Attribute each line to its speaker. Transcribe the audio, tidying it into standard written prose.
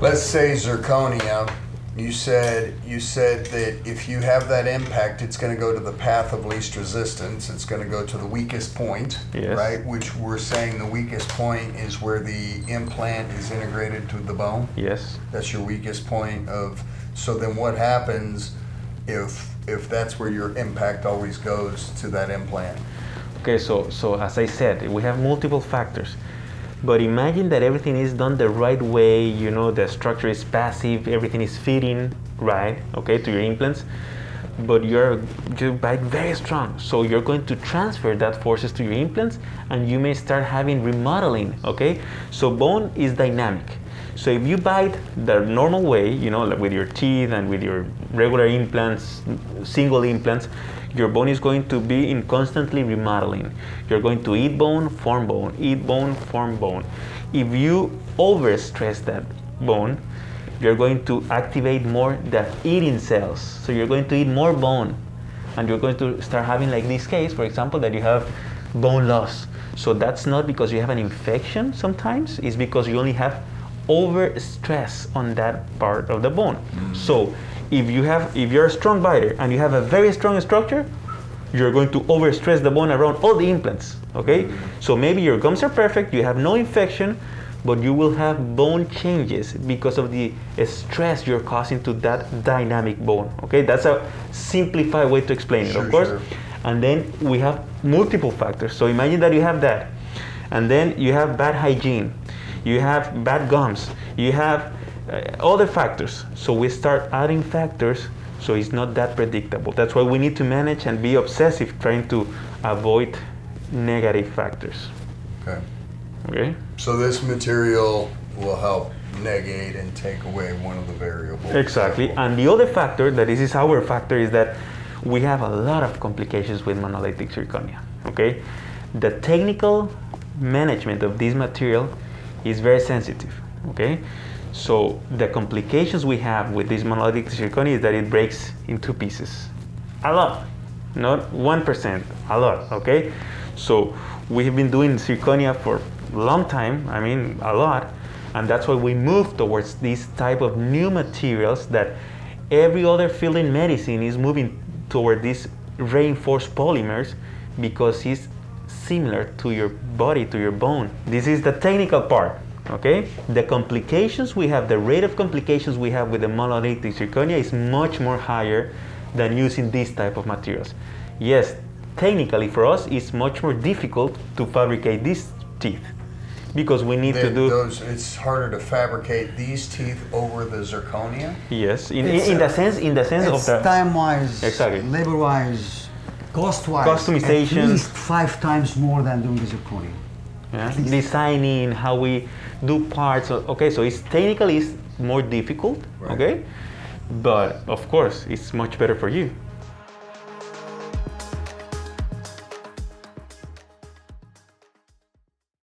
Speaker 1: Let's say zirconia. You said that if you have that impact, it's going to go to the path of least resistance. It's going to go to the weakest point,
Speaker 2: Yes.
Speaker 1: right? Which we're saying the weakest point is where the implant is integrated to the bone.
Speaker 2: Yes.
Speaker 1: That's your weakest point of. So then, what happens if that's where your impact always goes to that implant?
Speaker 2: Okay, so as I said, we have multiple factors. But imagine that everything is done the right way, you know, the structure is passive, everything is fitting right, okay, to your implants, but you bite very strong. So you're going to transfer that forces to your implants and you may start having remodeling, okay? So bone is dynamic. So if you bite the normal way, you know, like with your teeth and with your regular implants, single implants, your bone is going to be in constantly remodeling. You're going to eat bone, form bone, eat bone, form bone. If you overstress that bone, you're going to activate more the eating cells. So you're going to eat more bone and you're going to start having, like this case, for example, that you have bone loss. So that's not because you have an infection sometimes, it's because you only have over stress on that part of the bone. So if you're a strong biter and you have a very strong structure, you're going to overstress the bone around all the implants, okay? So maybe your gums are perfect, you have no infection, but you will have bone changes because of the stress you're causing to that dynamic bone, okay? That's a simplified way to explain it, of course. Sure. And then we have multiple factors. So imagine that you have that, and then you have bad hygiene, you have bad gums, you have other factors. So we start adding factors, so it's not that predictable. That's why we need to manage and be obsessive trying to avoid negative factors.
Speaker 1: Okay.
Speaker 2: Okay?
Speaker 1: So this material will help negate and take away one of the variables.
Speaker 2: Exactly. And the other factor, that this is our factor, is that we have a lot of complications with monolithic zirconia. Okay? The technical management of this material is very sensitive. Okay? So the complications we have with this monolithic zirconia is that it breaks in two pieces. A lot. Not 1%, a lot. Okay? So we have been doing zirconia for a long time, I mean a lot, and that's why we move towards these type of new materials that every other field in medicine is moving toward these reinforced polymers because it's similar to your body, to your bone. This is the technical part, okay? The complications we have, the rate of complications we have with the monolithic zirconia is much more higher than using these type of materials. Yes, technically for us it's much more difficult to fabricate these teeth because we need to do
Speaker 1: those. It's harder to fabricate these teeth over the zirconia.
Speaker 2: Yes, in the sense
Speaker 3: of the time-wise,
Speaker 2: exactly,
Speaker 3: labor-wise, cost-wise,
Speaker 2: customization,
Speaker 3: at least 5 times more than doing the zirconia.
Speaker 2: Yeah. Designing how we do parts. Okay, so it's technically more difficult. Right. Okay, but of course it's much better for you.